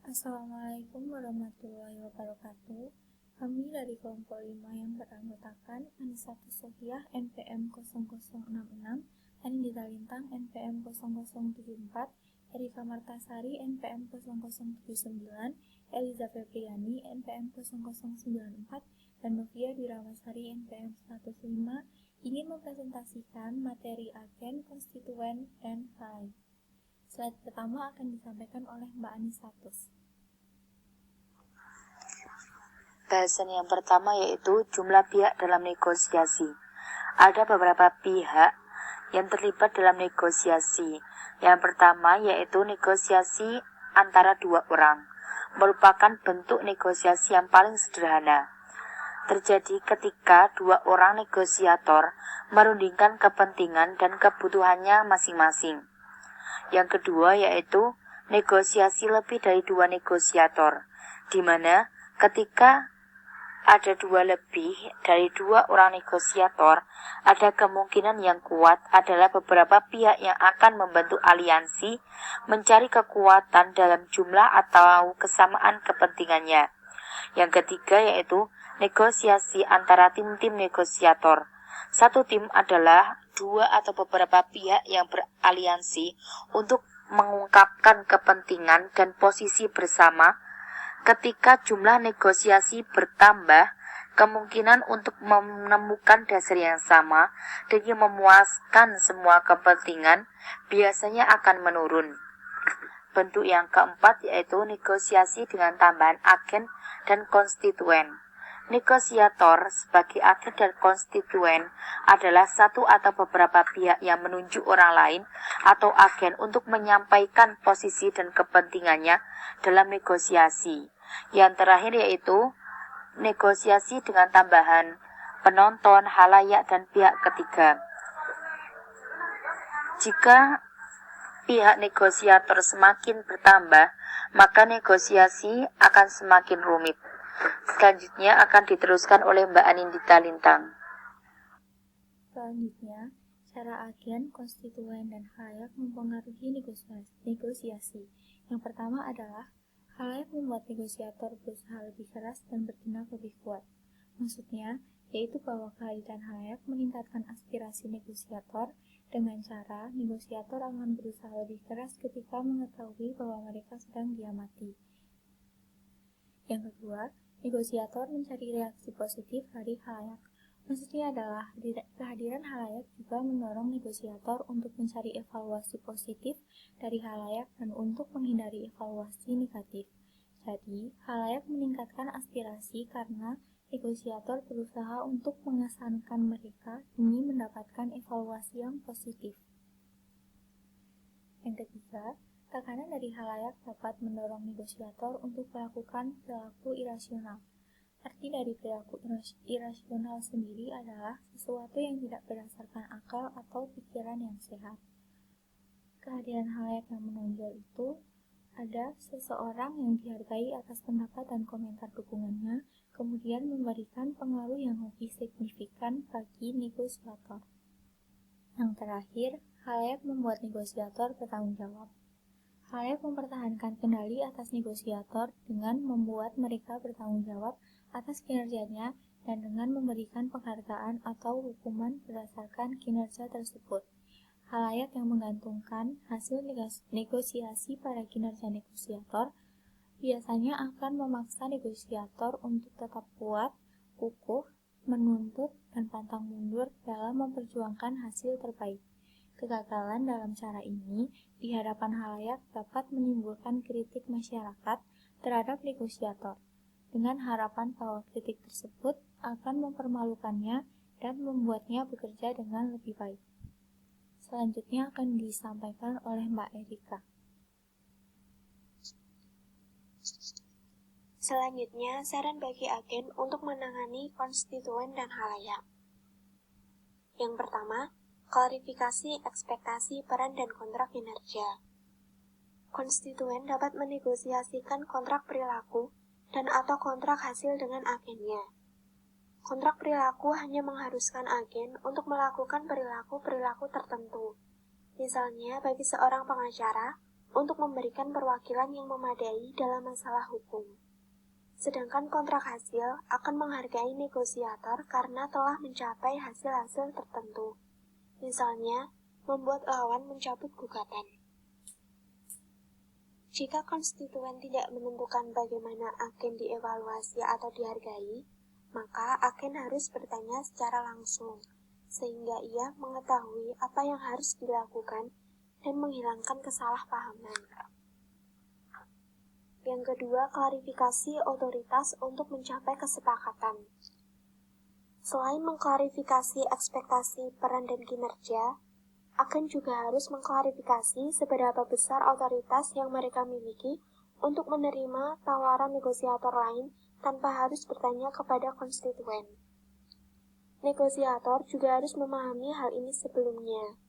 Assalamualaikum warahmatullahi wabarakatuh. Kami dari kelompok 5 yang beranggotakan Anissatus Sofiah NPM 0066, Anindita Lintang NPM 0074, Erika Martasari NPM 0079, Eliza Febriani NPM 0094, dan Novia Diramasari NPM 105 ingin mempresentasikan materi agen, konstituen, dan halayak. Slide pertama akan disampaikan oleh Mbak Anissatus. Bahasan yang pertama yaitu jumlah pihak dalam negosiasi. Ada beberapa pihak yang terlibat dalam negosiasi. Yang pertama yaitu negosiasi antara dua orang, merupakan bentuk negosiasi yang paling sederhana. Terjadi ketika dua orang negosiator merundingkan kepentingan dan kebutuhannya masing-masing. Yang kedua yaitu negosiasi lebih dari dua negosiator, di mana ketika ada lebih dari dua orang negosiator, ada kemungkinan yang kuat adalah beberapa pihak yang akan membentuk aliansi mencari kekuatan dalam jumlah atau kesamaan kepentingannya. Yang ketiga yaitu negosiasi antara tim-tim negosiator. Satu tim adalah dua atau beberapa pihak yang beraliansi untuk mengungkapkan kepentingan dan posisi bersama. Ketika jumlah negosiasi bertambah, kemungkinan untuk menemukan dasar yang sama dan yang memuaskan semua kepentingan biasanya akan menurun. Bentuk yang keempat yaitu negosiasi dengan tambahan agen dan konstituen. Negosiator sebagai agen dan konstituen adalah satu atau beberapa pihak yang menunjuk orang lain atau agen untuk menyampaikan posisi dan kepentingannya dalam negosiasi. Yang terakhir yaitu negosiasi dengan tambahan penonton, halayak, dan pihak ketiga. Jika pihak negosiator semakin bertambah, maka negosiasi akan semakin rumit. Selanjutnya akan diteruskan oleh Mbak Anindita Lintang. Selanjutnya, cara agen, konstituen, dan halayak mempengaruhi negosiasi. Yang pertama adalah halayak membuat negosiator berusaha lebih keras dan bertindak lebih kuat. Maksudnya, yaitu bahwa kehadiran halayak meningkatkan aspirasi negosiator dengan cara negosiator akan berusaha lebih keras ketika mengetahui bahwa mereka sedang diamati. Yang kedua, negosiator mencari reaksi positif dari halayak. Maksudnya adalah kehadiran halayak juga mendorong negosiator untuk mencari evaluasi positif dari halayak dan untuk menghindari evaluasi negatif. Jadi, halayak meningkatkan aspirasi karena negosiator berusaha untuk mengesankan mereka demi mendapatkan evaluasi yang positif. Yang ketiga, tekanan dari halayak dapat mendorong negosiator untuk melakukan perilaku irasional. Arti dari perilaku irasional sendiri adalah sesuatu yang tidak berdasarkan akal atau pikiran yang sehat. Kehadiran halayak yang menonjol itu ada seseorang yang dihargai atas pendapat dan komentar dukungannya, kemudian memberikan pengaruh yang lebih signifikan bagi negosiator. Yang terakhir, halayak membuat negosiator bertanggung jawab. Halayak mempertahankan kendali atas negosiator dengan membuat mereka bertanggung jawab atas kinerjanya dan dengan memberikan penghargaan atau hukuman berdasarkan kinerja tersebut. Halayak yang menggantungkan hasil negosiasi pada kinerja negosiator biasanya akan memaksa negosiator untuk tetap kuat, kukuh, menuntut, dan pantang mundur dalam memperjuangkan hasil terbaik. Kegagalan dalam cara ini di hadapan halayak dapat menimbulkan kritik masyarakat terhadap negosiator, dengan harapan bahwa kritik tersebut akan mempermalukannya dan membuatnya bekerja dengan lebih baik. Selanjutnya akan disampaikan oleh Mbak Erika. Selanjutnya, saran bagi agen untuk menangani konstituen dan halayak. Yang pertama, klarifikasi ekspektasi peran dan kontrak kinerja. Konstituen dapat menegosiasikan kontrak perilaku dan atau kontrak hasil dengan agennya. Kontrak perilaku hanya mengharuskan agen untuk melakukan perilaku-perilaku tertentu. Misalnya, bagi seorang pengacara, untuk memberikan perwakilan yang memadai dalam masalah hukum. Sedangkan kontrak hasil akan menghargai negosiator karena telah mencapai hasil-hasil tertentu. Misalnya, membuat lawan mencabut gugatan. Jika konstituen tidak menentukan bagaimana agen dievaluasi atau dihargai, maka agen harus bertanya secara langsung, sehingga ia mengetahui apa yang harus dilakukan dan menghilangkan kesalahpahaman. Yang kedua, klarifikasi otoritas untuk mencapai kesepakatan. Selain mengklarifikasi ekspektasi peran dan kinerja, agen juga harus mengklarifikasi seberapa besar otoritas yang mereka miliki untuk menerima tawaran negosiator lain tanpa harus bertanya kepada konstituen. Negosiator juga harus memahami hal ini sebelumnya,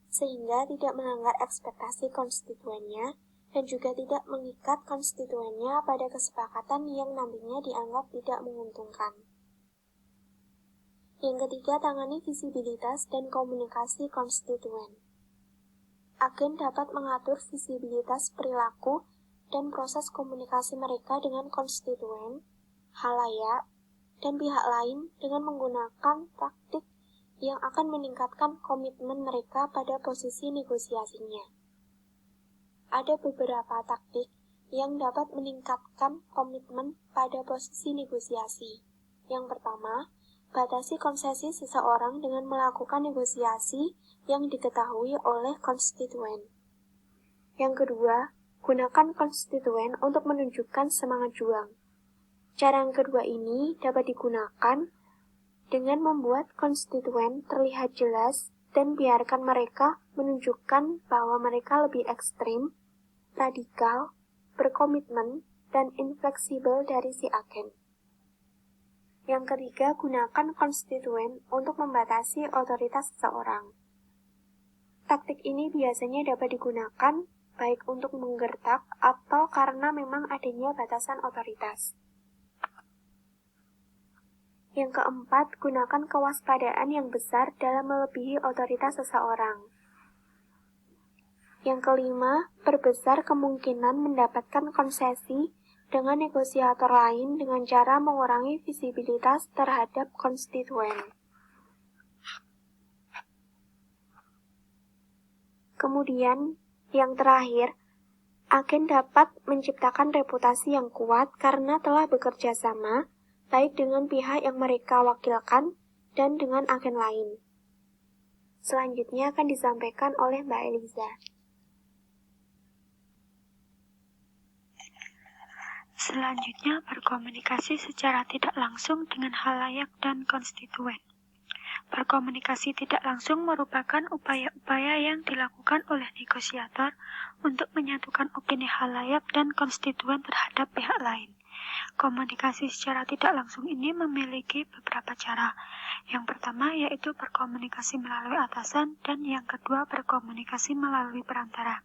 sehingga tidak melanggar ekspektasi konstituennya dan juga tidak mengikat konstituennya pada kesepakatan yang nantinya dianggap tidak menguntungkan. Yang ketiga, tangani visibilitas dan komunikasi konstituen. Agen dapat mengatur visibilitas perilaku dan proses komunikasi mereka dengan konstituen, halayak, dan pihak lain dengan menggunakan taktik yang akan meningkatkan komitmen mereka pada posisi negosiasinya. Ada beberapa taktik yang dapat meningkatkan komitmen pada posisi negosiasi. Yang pertama, batasi konsesi seseorang dengan melakukan negosiasi yang diketahui oleh konstituen. Yang kedua, gunakan konstituen untuk menunjukkan semangat juang. Cara yang kedua ini dapat digunakan dengan membuat konstituen terlihat jelas dan biarkan mereka menunjukkan bahwa mereka lebih ekstrim, radikal, berkomitmen, dan infleksibel dari si agen. Yang ketiga, gunakan konstituen untuk membatasi otoritas seseorang. Taktik ini biasanya dapat digunakan baik untuk menggertak atau karena memang adanya batasan otoritas. Yang keempat, gunakan kewaspadaan yang besar dalam melebihi otoritas seseorang. Yang kelima, perbesar kemungkinan mendapatkan konsesi dengan negosiator lain dengan cara mengurangi visibilitas terhadap konstituen. Kemudian, yang terakhir, agen dapat menciptakan reputasi yang kuat karena telah bekerja sama, baik dengan pihak yang mereka wakilkan dan dengan agen lain. Selanjutnya akan disampaikan oleh Mbak Eliza. Selanjutnya, berkomunikasi secara tidak langsung dengan halayak dan konstituen. Berkomunikasi tidak langsung merupakan upaya-upaya yang dilakukan oleh negosiator untuk menyatukan opini halayak dan konstituen terhadap pihak lain. Komunikasi secara tidak langsung ini memiliki beberapa cara. Yang pertama yaitu berkomunikasi melalui atasan dan yang kedua berkomunikasi melalui perantara.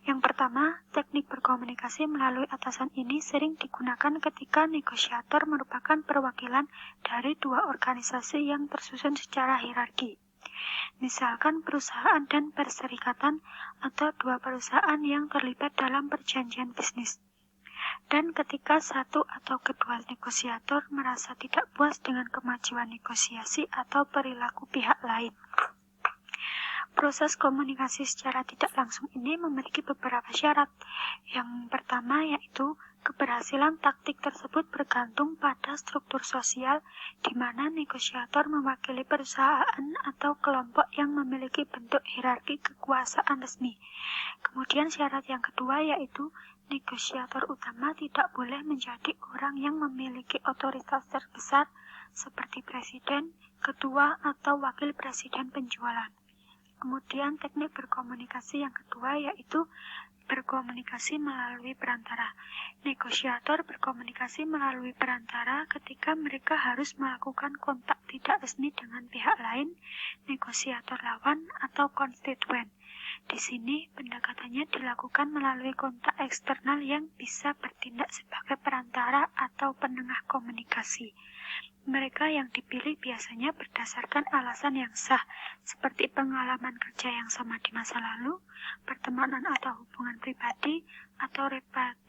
Yang pertama, teknik berkomunikasi melalui atasan ini sering digunakan ketika negosiator merupakan perwakilan dari dua organisasi yang tersusun secara hierarki. Misalkan perusahaan dan perserikatan atau dua perusahaan yang terlibat dalam perjanjian bisnis. Dan ketika satu atau kedua negosiator merasa tidak puas dengan kemajuan negosiasi atau perilaku pihak lain. Proses komunikasi secara tidak langsung ini memiliki beberapa syarat. Yang pertama yaitu keberhasilan taktik tersebut bergantung pada struktur sosial di mana negosiator mewakili perusahaan atau kelompok yang memiliki bentuk hierarki kekuasaan resmi. Kemudian syarat yang kedua yaitu negosiator utama tidak boleh menjadi orang yang memiliki otoritas terbesar seperti presiden, ketua, atau wakil presiden penjualan. Kemudian teknik berkomunikasi yang kedua yaitu berkomunikasi melalui perantara. Negosiator berkomunikasi melalui perantara ketika mereka harus melakukan kontak tidak resmi dengan pihak lain, negosiator lawan, atau konstituen. Di sini pendekatannya dilakukan melalui kontak eksternal yang bisa bertindak sebagai perantara atau penengah komunikasi. Mereka yang dipilih biasanya berdasarkan alasan yang sah, seperti pengalaman kerja yang sama di masa lalu, pertemanan atau hubungan pribadi, atau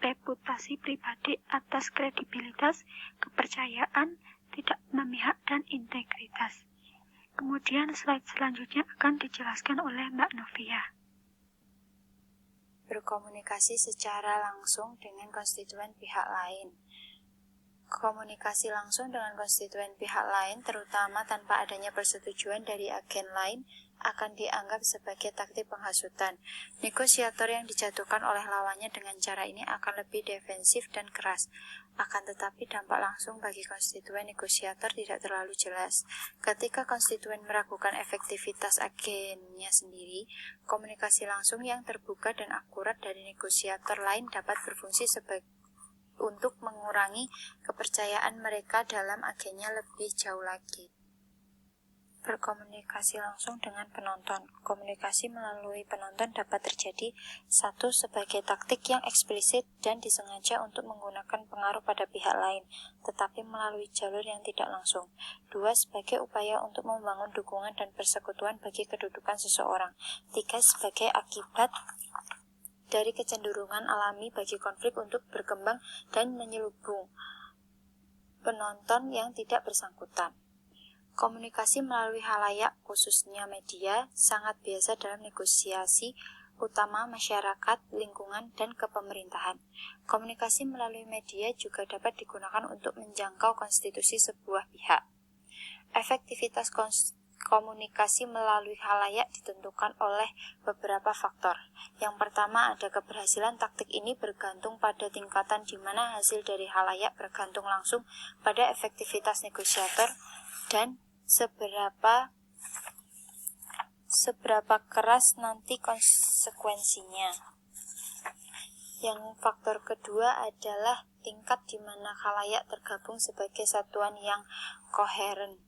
reputasi pribadi atas kredibilitas, kepercayaan, tidak memihak, dan integritas. Kemudian slide selanjutnya akan dijelaskan oleh Mbak Novia. Berkomunikasi secara langsung dengan konstituen pihak lain. Komunikasi langsung dengan konstituen pihak lain, terutama tanpa adanya persetujuan dari agen lain, akan dianggap sebagai taktik penghasutan. Negosiator yang dijatuhkan oleh lawannya dengan cara ini akan lebih defensif dan keras. Akan tetapi dampak langsung bagi konstituen negosiator tidak terlalu jelas. Ketika konstituen meragukan efektivitas agennya sendiri, komunikasi langsung yang terbuka dan akurat dari negosiator lain dapat berfungsi untuk mengurangi kepercayaan mereka dalam agennya lebih jauh lagi. Berkomunikasi langsung dengan penonton. Komunikasi melalui penonton dapat terjadi: 1. Sebagai taktik yang eksplisit dan disengaja untuk menggunakan pengaruh pada pihak lain, tetapi melalui jalur yang tidak langsung. 2. Sebagai upaya untuk membangun dukungan dan persekutuan bagi kedudukan seseorang. 3. Sebagai akibat dari kecenderungan alami bagi konflik untuk berkembang dan menyelubung penonton yang tidak bersangkutan. Komunikasi melalui halayak, khususnya media, sangat biasa dalam negosiasi utama masyarakat, lingkungan, dan kepemerintahan. Komunikasi melalui media juga dapat digunakan untuk menjangkau konstitusi sebuah pihak. Efektivitas komunikasi melalui halayak ditentukan oleh beberapa faktor. Yang pertama, ada keberhasilan taktik ini bergantung pada tingkatan di mana hasil dari halayak bergantung langsung pada efektivitas negosiator dan seberapa keras nanti konsekuensinya. Yang faktor kedua adalah tingkat di mana halayak tergabung sebagai satuan yang koheren.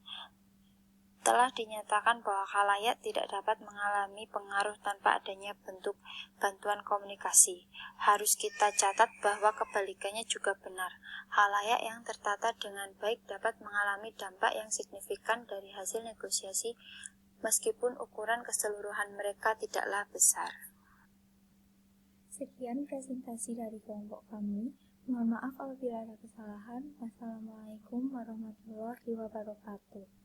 Telah dinyatakan bahwa halayak tidak dapat mengalami pengaruh tanpa adanya bentuk bantuan komunikasi. Harus kita catat bahwa kebalikannya juga benar. Halayak yang tertata dengan baik dapat mengalami dampak yang signifikan dari hasil negosiasi, meskipun ukuran keseluruhan mereka tidaklah besar. Sekian presentasi dari kelompok kami. Mohon maaf apabila ada kesalahan. Wassalamualaikum warahmatullahi wabarakatuh.